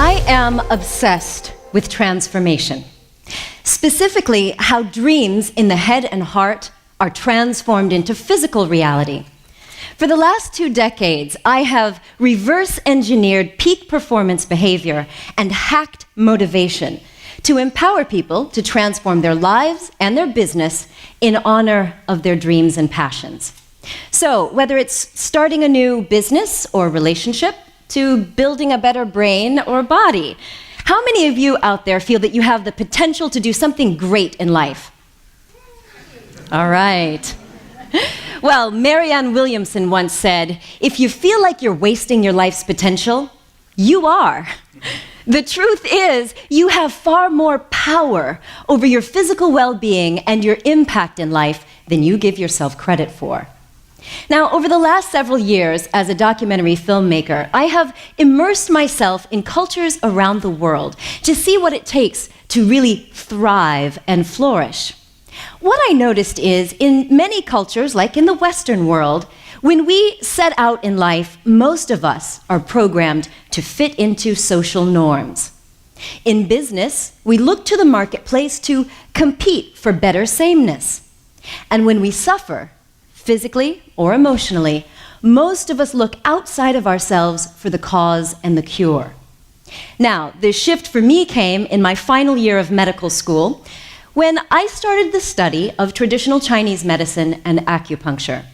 I am obsessed with transformation, specifically how dreams in the head and heart are transformed into physical reality. For the last 2 decades, I have reverse engineered peak performance behavior and hacked motivation to empower people to transform their lives and their business in honor of their dreams and passions. So, whether it's starting a new business or relationship, to building a better brain or body, how many of you out there feel that you have the potential to do something great in life? All right. Well, Marianne Williamson once said, if you feel like you're wasting your life's potential, you are. The truth is, you have far more power over your physical well-being and your impact in life than you give yourself credit for. Now, over the last several years as a documentary filmmaker, I have immersed myself in cultures around the world to see what it takes to really thrive and flourish. What I noticed is, in many cultures, like in the Western world, when we set out in life, most of us are programmed to fit into social norms. In business, we look to the marketplace to compete for better sameness. And when we suffer, physically or emotionally, most of us look outside of ourselves for the cause and the cure. Now, the shift for me came in my final year of medical school when I started the study of traditional Chinese medicine and acupuncture.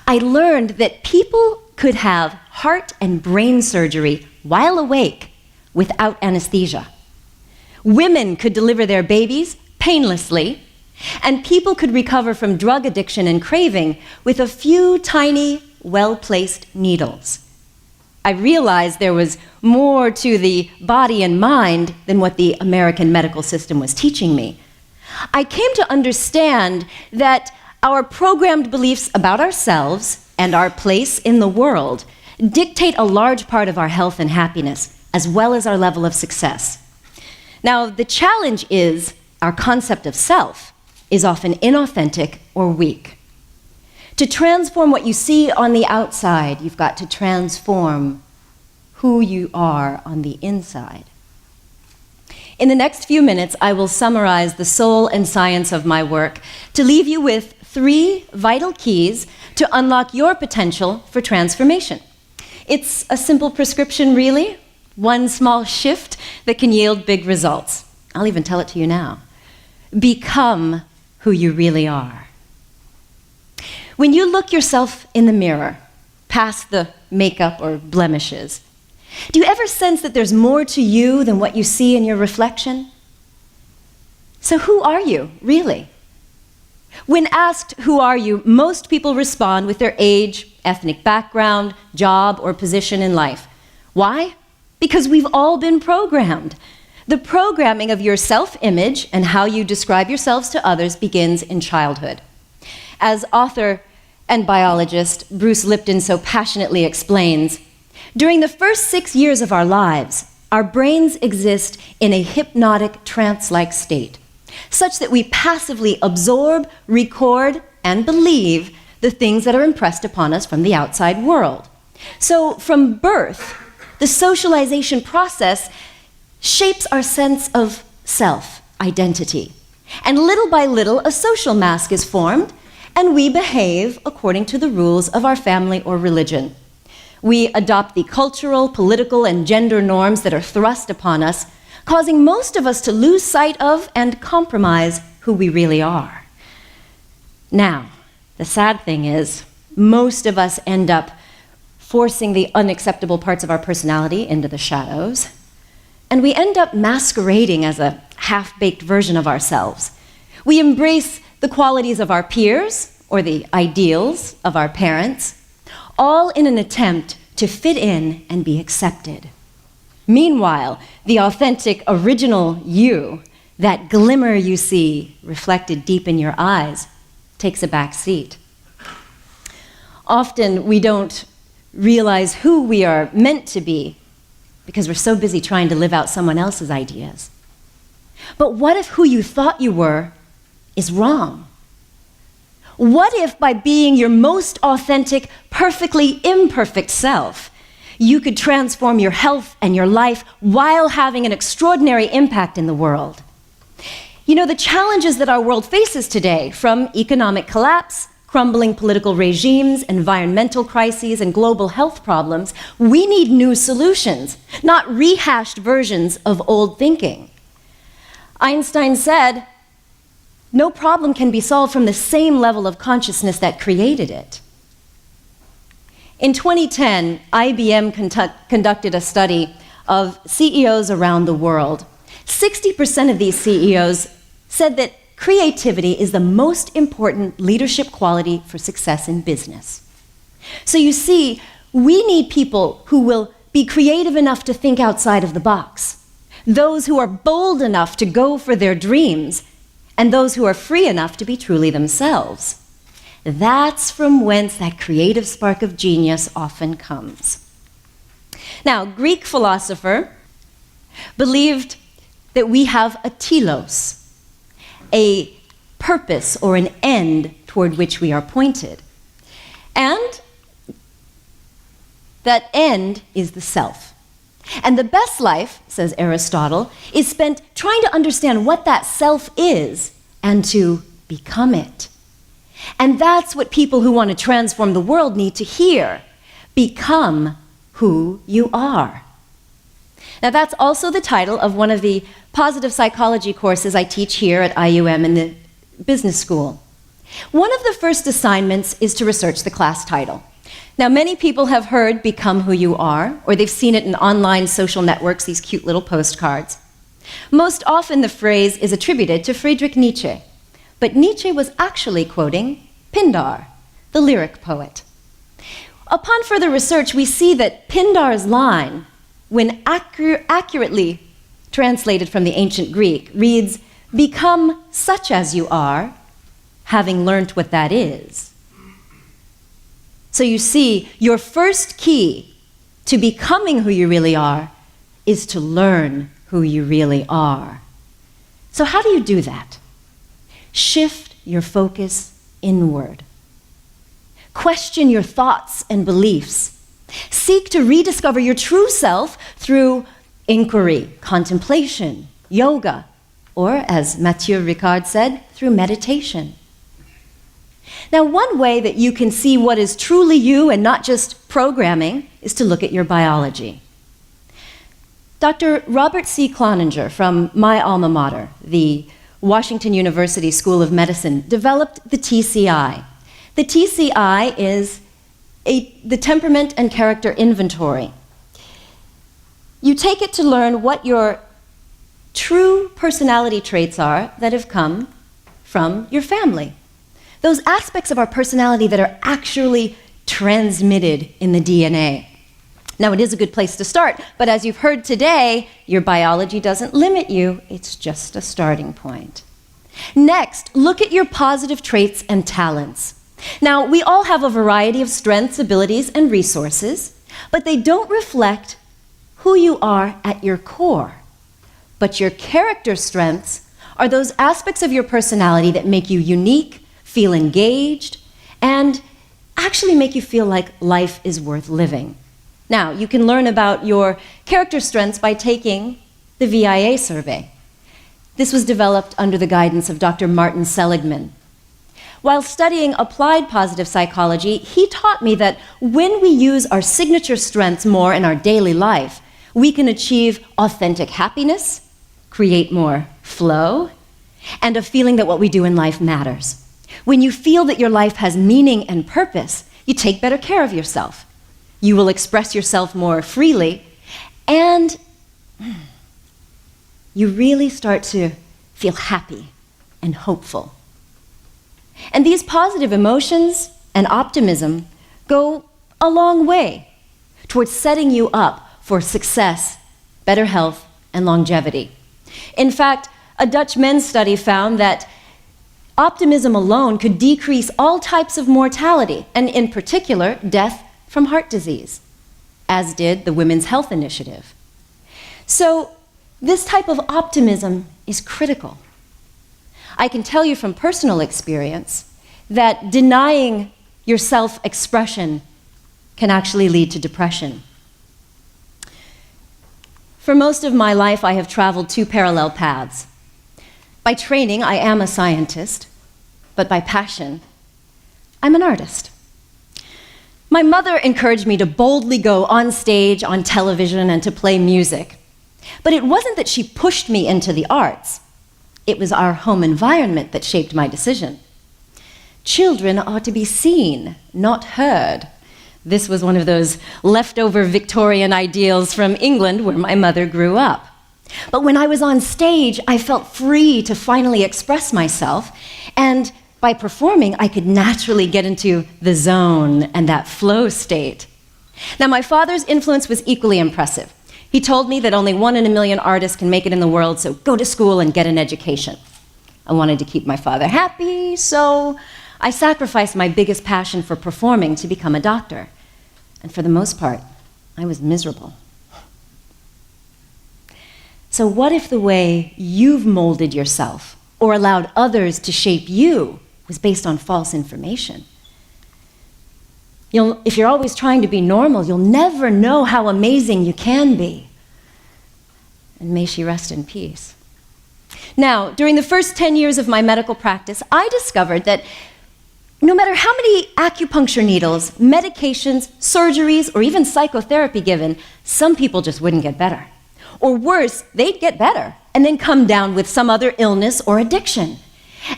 I learned that people could have heart and brain surgery while awake without anesthesia. Women could deliver their babies painlessly, and people could recover from drug addiction and craving with a few tiny, well-placed needles. I realized there was more to the body and mind than what the American medical system was teaching me. I came to understand that our programmed beliefs about ourselves and our place in the world dictate a large part of our health and happiness, as well as our level of success. Now, the challenge is our concept of self is often inauthentic or weak. To transform what you see on the outside, you've got to transform who you are on the inside. In the next few minutes, I will summarize the soul and science of my work to leave you with 3 vital keys to unlock your potential for transformation. It's a simple prescription, really, one small shift that can yield big results. I'll even tell it to you now. Become who you really are. When you look yourself in the mirror, past the makeup or blemishes, do you ever sense that there's more to you than what you see in your reflection? So who are you, really? When asked, who are you, most people respond with their age, ethnic background, job, or position in life. Why? Because we've all been programmed. The programming of your self-image and how you describe yourselves to others begins in childhood. As author and biologist Bruce Lipton so passionately explains, during the first 6 years of our lives, our brains exist in a hypnotic trance-like state, such that we passively absorb, record, and believe the things that are impressed upon us from the outside world. So from birth, the socialization process shapes our sense of self, identity. And little by little, a social mask is formed, and we behave according to the rules of our family or religion. We adopt the cultural, political, and gender norms that are thrust upon us, causing most of us to lose sight of and compromise who we really are. Now, the sad thing is, most of us end up forcing the unacceptable parts of our personality into the shadows, and we end up masquerading as a half-baked version of ourselves. We embrace the qualities of our peers or the ideals of our parents, all in an attempt to fit in and be accepted. Meanwhile, the authentic, original you, that glimmer you see reflected deep in your eyes, takes a back seat. Often we don't realize who we are meant to be because we're so busy trying to live out someone else's ideas. But what if who you thought you were is wrong? What if by being your most authentic, perfectly imperfect self, you could transform your health and your life while having an extraordinary impact in the world. You know, the challenges that our world faces today, from economic collapse, crumbling political regimes, environmental crises, and global health problems, we need new solutions, not rehashed versions of old thinking. Einstein said, "No problem can be solved from the same level of consciousness that created it." In 2010, IBM conducted a study of CEOs around the world. 60% of these CEOs said that creativity is the most important leadership quality for success in business. So you see, we need people who will be creative enough to think outside of the box, those who are bold enough to go for their dreams, and those who are free enough to be truly themselves. That's from whence that creative spark of genius often comes. Now, Greek philosopher believed that we have a telos, a purpose or an end toward which we are pointed. And that end is the self. And the best life, says Aristotle, is spent trying to understand what that self is and to become it. And that's what people who want to transform the world need to hear. Become who you are. Now, that's also the title of one of the positive psychology courses I teach here at IUM in the business school. One of the first assignments is to research the class title. Now, many people have heard "Become Who You Are," or they've seen it in online social networks, these cute little postcards. Most often the phrase is attributed to Friedrich Nietzsche, but Nietzsche was actually quoting Pindar, the lyric poet. Upon further research, we see that Pindar's line, when accurately translated from the ancient Greek, reads, "Become such as you are, having learnt what that is." So you see, your first key to becoming who you really are is to learn who you really are. So how do you do that? Shift your focus inward. Question your thoughts and beliefs. Seek to rediscover your true self through inquiry, contemplation, yoga, or, as Mathieu Ricard said, through meditation. Now, one way that you can see what is truly you and not just programming is to look at your biology. Dr. Robert C. Cloninger from my alma mater, the Washington University School of Medicine, developed the TCI. The TCI is the temperament and character inventory. You take it to learn what your true personality traits are that have come from your family. Those aspects of our personality that are actually transmitted in the DNA. Now, it is a good place to start, but as you've heard today, your biology doesn't limit you, it's just a starting point. Next, look at your positive traits and talents. Now, we all have a variety of strengths, abilities, and resources, but they don't reflect who you are at your core. But your character strengths are those aspects of your personality that make you unique, feel engaged, and actually make you feel like life is worth living. Now, you can learn about your character strengths by taking the VIA survey. This was developed under the guidance of Dr. Martin Seligman. While studying applied positive psychology, he taught me that when we use our signature strengths more in our daily life, we can achieve authentic happiness, create more flow, and a feeling that what we do in life matters. When you feel that your life has meaning and purpose, you take better care of yourself. You will express yourself more freely, and you really start to feel happy and hopeful. And these positive emotions and optimism go a long way towards setting you up for success, better health, and longevity. In fact, a Dutch men's study found that optimism alone could decrease all types of mortality, and in particular, death from heart disease, as did the Women's Health Initiative. So this type of optimism is critical. I can tell you from personal experience that denying your self-expression can actually lead to depression. For most of my life, I have traveled two parallel paths. By training, I am a scientist, but by passion, I'm an artist. My mother encouraged me to boldly go on stage, on television, and to play music. But it wasn't that she pushed me into the arts. It was our home environment that shaped my decision. Children are to be seen, not heard. This was one of those leftover Victorian ideals from England where my mother grew up. But when I was on stage, I felt free to finally express myself, and by performing, I could naturally get into the zone and that flow state. Now, my father's influence was equally impressive. He told me that only 1 in a million artists can make it in the world, so go to school and get an education. I wanted to keep my father happy, so I sacrificed my biggest passion for performing to become a doctor. And for the most part, I was miserable. So what if the way you've molded yourself or allowed others to shape you was based on false information? If you're always trying to be normal, you'll never know how amazing you can be. And may she rest in peace. Now, during the first 10 years of my medical practice, I discovered that no matter how many acupuncture needles, medications, surgeries, or even psychotherapy given, some people just wouldn't get better. Or worse, they'd get better and then come down with some other illness or addiction.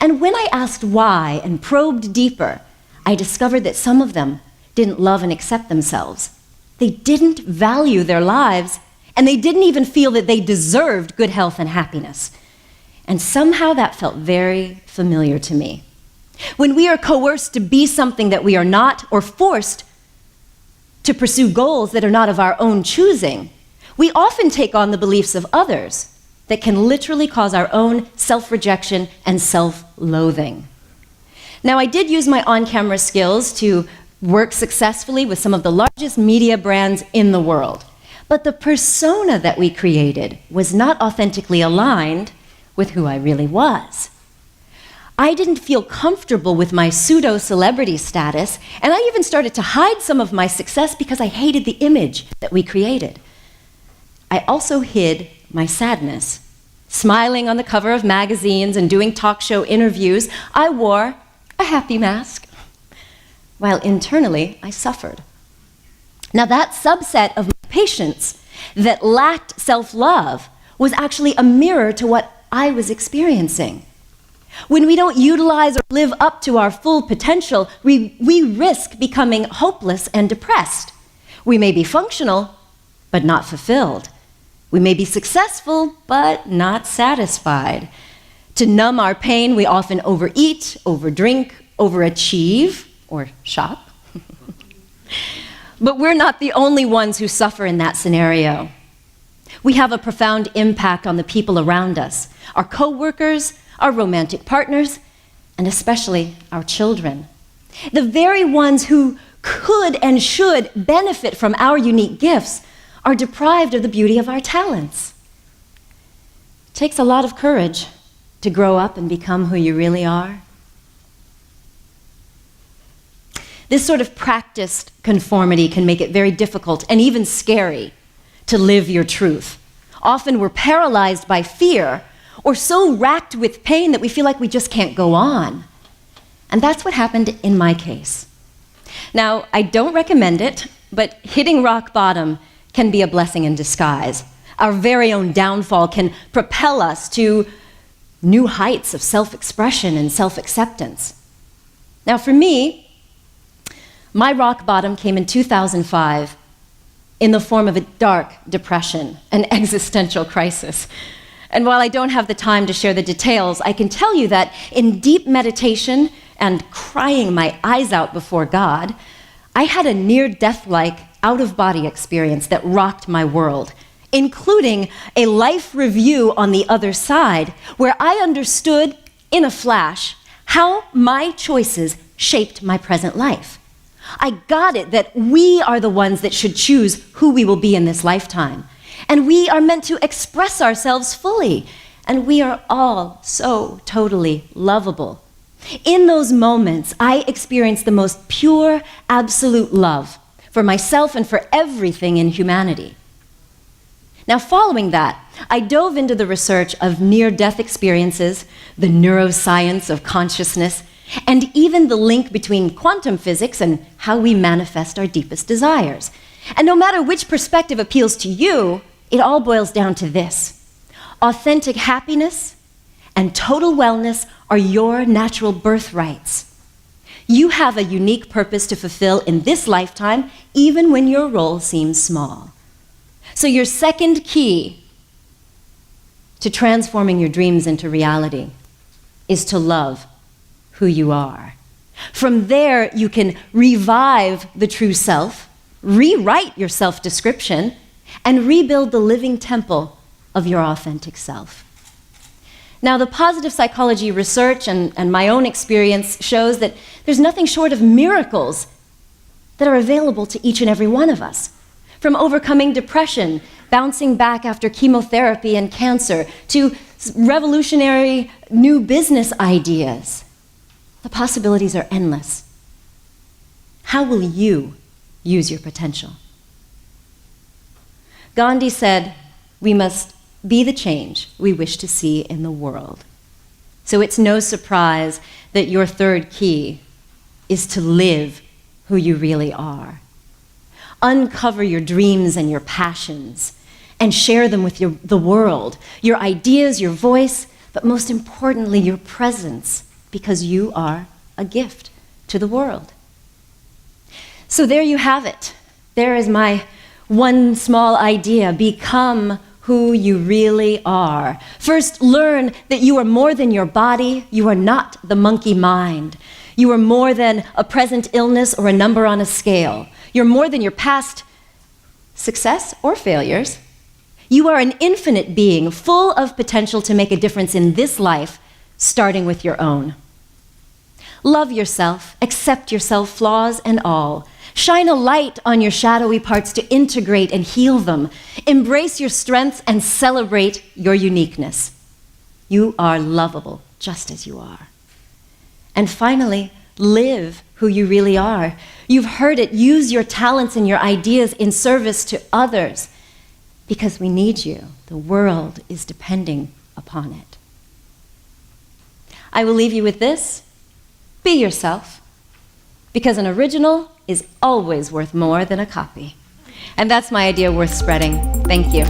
And when I asked why and probed deeper, I discovered that some of them didn't love and accept themselves. They didn't value their lives, and they didn't even feel that they deserved good health and happiness. And somehow that felt very familiar to me. When we are coerced to be something that we are not, or forced to pursue goals that are not of our own choosing, we often take on the beliefs of others that can literally cause our own self-rejection and self-loathing. Now, I did use my on-camera skills to work successfully with some of the largest media brands in the world, but the persona that we created was not authentically aligned with who I really was. I didn't feel comfortable with my pseudo-celebrity status, and I even started to hide some of my success because I hated the image that we created. I also hid my sadness. Smiling on the cover of magazines and doing talk show interviews, I wore a happy mask, while internally I suffered. Now, that subset of my patients that lacked self-love was actually a mirror to what I was experiencing. When we don't utilize or live up to our full potential, we risk becoming hopeless and depressed. We may be functional, but not fulfilled. We may be successful, but not satisfied. To numb our pain, we often overeat, overdrink, overachieve, or shop. But we're not the only ones who suffer in that scenario. We have a profound impact on the people around us, our coworkers, our romantic partners, and especially our children. The very ones who could and should benefit from our unique gifts are deprived of the beauty of our talents. It takes a lot of courage to grow up and become who you really are. This sort of practiced conformity can make it very difficult and even scary to live your truth. Often we're paralyzed by fear or so racked with pain that we feel like we just can't go on. And that's what happened in my case. Now, I don't recommend it, but hitting rock bottom can be a blessing in disguise. Our very own downfall can propel us to new heights of self-expression and self-acceptance. Now, for me, my rock bottom came in 2005 in the form of a dark depression, an existential crisis. And while I don't have the time to share the details, I can tell you that in deep meditation and crying my eyes out before God, I had a near-death-like out-of-body experience that rocked my world, including a life review on the other side, where I understood in a flash how my choices shaped my present life. I got it that we are the ones that should choose who we will be in this lifetime. And we are meant to express ourselves fully. And we are all so totally lovable. In those moments, I experienced the most pure, absolute love for myself and for everything in humanity. Now, following that, I dove into the research of near-death experiences, the neuroscience of consciousness, and even the link between quantum physics and how we manifest our deepest desires. And no matter which perspective appeals to you, it all boils down to this: authentic happiness and total wellness are your natural birthrights. You have a unique purpose to fulfill in this lifetime, even when your role seems small. So your second key to transforming your dreams into reality is to love who you are. From there, you can revive the true self, rewrite your self-description, and rebuild the living temple of your authentic self. Now, the positive psychology research and my own experience shows that there's nothing short of miracles that are available to each and every one of us. From overcoming depression, bouncing back after chemotherapy and cancer, to revolutionary new business ideas. The possibilities are endless. How will you use your potential? Gandhi said, "We must be the change we wish to see in the world." So it's no surprise that your third key is to live who you really are. Uncover your dreams and your passions and share them with the world, your ideas, your voice, but most importantly, your presence, because you are a gift to the world. So there you have it. There is my one small idea: become who you really are. First, learn that you are more than your body. You are not the monkey mind. You are more than a present illness or a number on a scale. You're more than your past success or failures. You are an infinite being, full of potential to make a difference in this life, starting with your own. Love yourself, accept yourself, flaws and all. Shine a light on your shadowy parts to integrate and heal them. Embrace your strengths and celebrate your uniqueness. You are lovable just as you are. And finally, live who you really are. You've heard it. Use your talents and your ideas in service to others, because we need you. The world is depending upon it. I will leave you with this: be yourself, because an original is always worth more than a copy. And that's my idea worth spreading. Thank you.